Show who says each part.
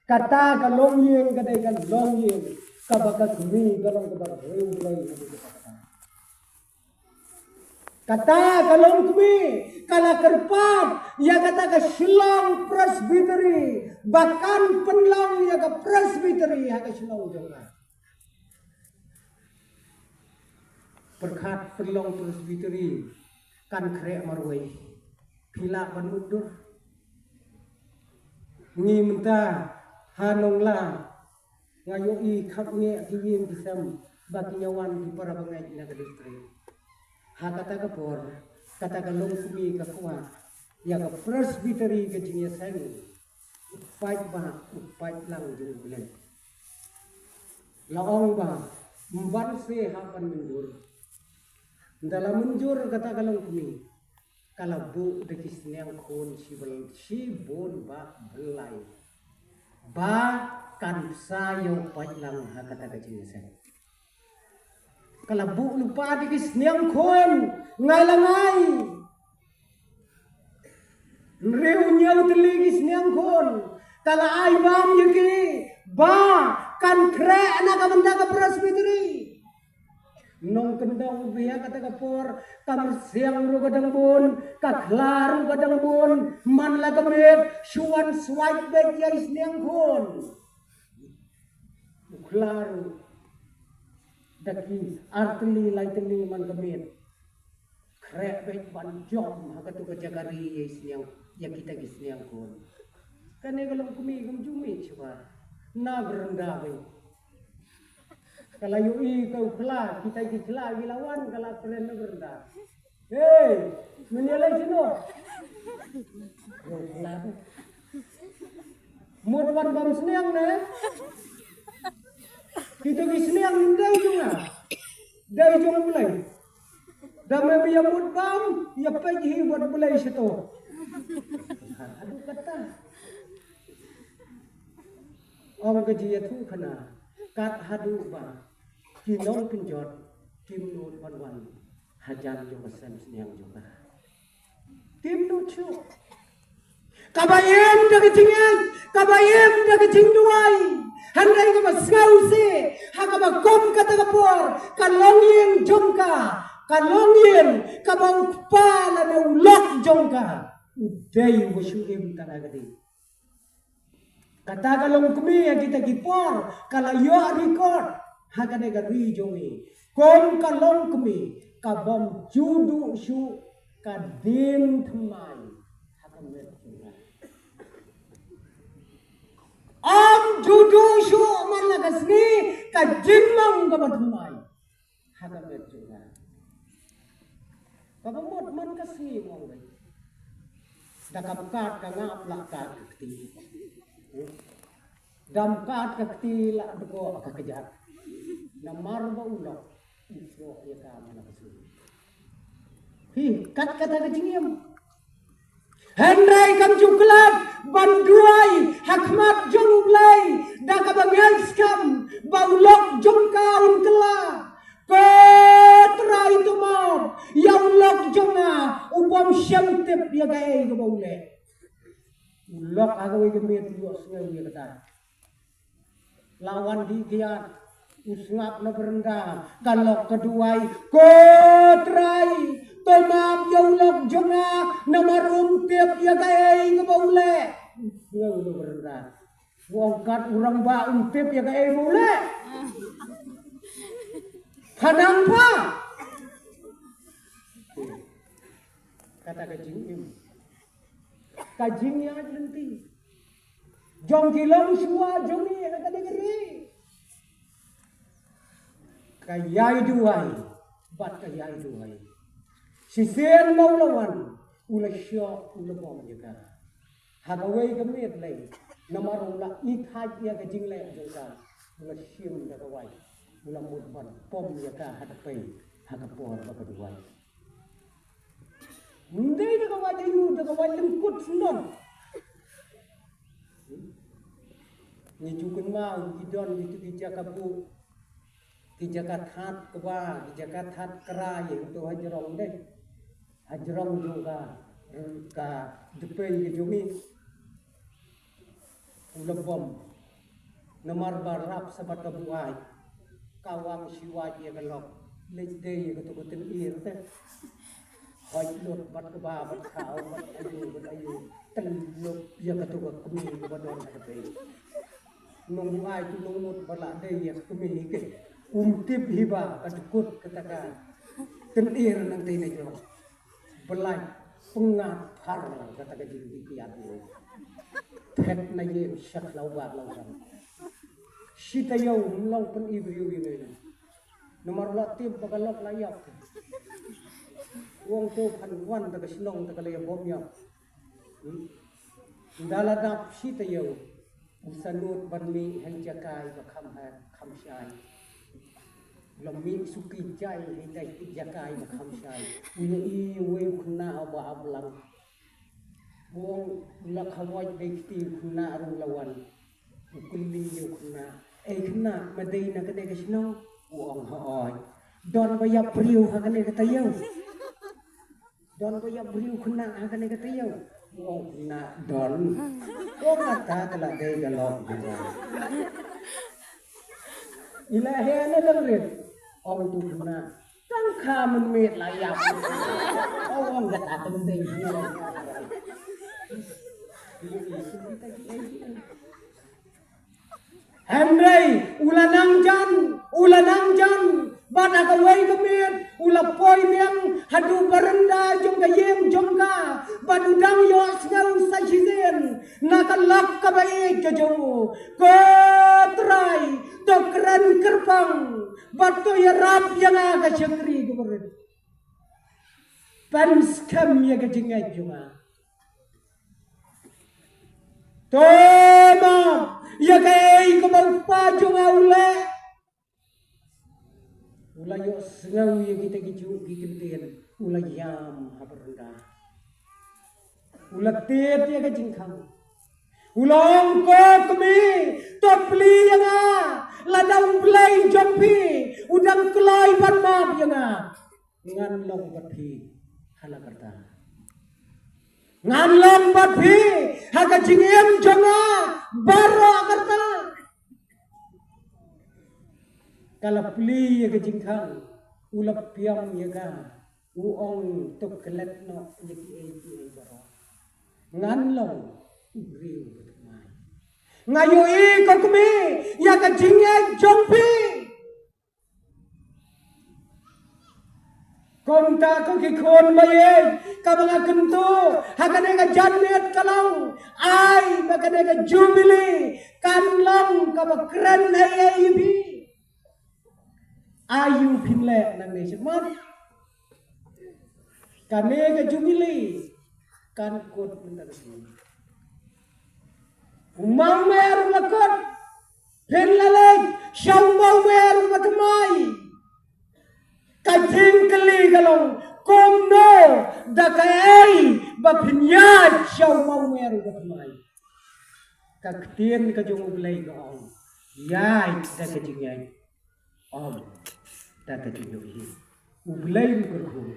Speaker 1: kata kalong yin kadai kalong yin kabaka kumi kalong kabaka reu lay kata kalong kumi kala kerpat ya kata ka Shillong Presbytery bahkan penlong ya ka Presbytery ya ka Shillong jonga perkat penlong Presbytery kan krek marwai pila ban mundur ngi menta hanong la ngayo i khap nge kiyin kisam baki nyawan di para bangai na ka distri ha kata ka por kata ka long kumi ka kuat ya ka Presbytery ka jinya sang fight ba fight lang jung bulan laong ba mban se hapan mundur dalam mundur kata ka long kumi kalabu dekis niang khon sibon ba belai ba kan sayo pajlang ha kata ka jinya sang kalabu lupa dekis niang khon ngai langai reu nyau teligis niang khon kala ai bam yaki ba kan kre na ka benda ka Presbytery nong kendang biya kata kapor kamar siang ru kadang bun kaklaru kadang bun man la kamet suan swipe back ya isniang khon klaru daki artli laitli man kamet krek back ban jom hakatu ka jagari ya isniang ya kita isniang khon kane kalau kumi jumi coba na berendah baik kalau yui kau kelah kita kelah gilawan kalau keren berendah. Hey, menyalai sino. Murwan bam seniang ne. Kita seniang dai juga. Dai juga mulai. Damai biya mut bam, ya pergi buat mulai situ. Aduh kata. Orang kerja tu kena kat hadu ba. Kinong pinjot, tim nun wan hajar juga sen seniang juga. Tim lucu. Kabayem dah kecingan, kabayem dah kecingduai. Handai kaba skause, hakaba kom kata kapor, kalongyen jongka, kalongyen kabang pala na ulok jongka. Uday musyuim tanagadi. Kata kalong kumi yang kita kipor, kalayo record. Hakane ga rijongi kom kalong kumi kabom judu shu kadin thmai hakame am judu shu malagasni kadimang gabathmai hakame juga kabomot man kasni mong bai dakakat ka ngap lakat kti damkat kti la deko akakajat namar ba ulok isro ya ka mana kasu hi kat kata kecingim Henry kam juklat banduai hakmat jonglai da ka bangel skam ba ulok jongka unkela petra itu mau ya ulok jonga ubom syamtep ya gae ga baule ulok agawe ga met luas ngai ya kata lawan di giat usngap na berendah kalau keduai kotrai tomam yaulok jonga namarum tiap ya gae ngabaule ngau na berendah wongkat urang ba umpip ya gae baule kadang pa kata kajing ya lenti jong kilong suwa jongi kata negeri kayai duai bat kayai duai sisen maulawan ula syok ula bom juga hagawai kemet lay namarula ikhaj ya kajing lay juga ula syim dagawai ula mudban pom ya ka hadapai hagapor bagaduai ndai dagawai ayu dagawai lengkut senon ni jukun mau kidon itu dijakabu Kijakat hat keba, kijakat hat kera yang tu hajrong deh, hajrong juga ka depan ke jumi, ulabom nomor barap sabat buai kawang siwaj ya galok lejde ya ketukutin ir teh hoi lut bat keba bat kau bat ayu teluk ya ketukut kumi badon kate nung buai tu nung mut balak de ya kumi ke tip hiba ketukut ketaka ten ir nang teh jo belai pengapar ketaka jadi kiat thek na ye syak lau ba lau sam Sita yau long pen ibriu gini. Nomor latif bagalok layak. Wong tu panwan tak senong tak layam bomnya. Daladap sita yau. Sanut banmi henjakai bakam kam syai. Lami suki jai hendak jakai bakam syai. Ui ui kuna aba ablang. Wong lakhawai dekti kuna arung lawan. Kulli yo kuna. Kena madai na kene kasino uang hoy don bayap priu ha kene katayo don bayap priu kuna ha kene katayo uang na don ko kata kala de galok juga ilahi ana dengret ong tu kuna tang kha men met layap ong kata tendeng Henry, ulanang jan, bada kawai kemit, ulapoi miang, hadu barenda jom kayem jom ka, badudang yo sngau sajiden, nakalak kabai jojomu, kotrai, tokran kerpang, batu ya rap yang aga syakri keberid. Panskam ya kejingai juga. Toma, ya kay kumang pajong aule. Ula yo sengau ya kita gikintin, ula yam haberenda. Ula tet ya kejingkang. Ula ongko kemi, topli yang ladang belai jompi, udang kelai panmap yang ngan long bati halakarta. Nganlang bathi haga jingem jonga baro akarta kala pli ya jingkhang ulap piam ya ga uong tok kelet no yeki baro nganlang riu mai ngayo ko kumi ya ga jingem jompi Konta ko kikon maye kabanga kentu hakane ka jannet kalau ai makane ka jubili kanlang kabakran ayibi ayu pinle nang ne semat kane ka jubili kan kot mentar sini umang mer lakot pinlaleg syambau mer matmai Kajing keli galong komno dakai bapinyat syau mau meru bapai kaktian kajung ulai gaong yai da kajing yai om da kajing yai ulai berku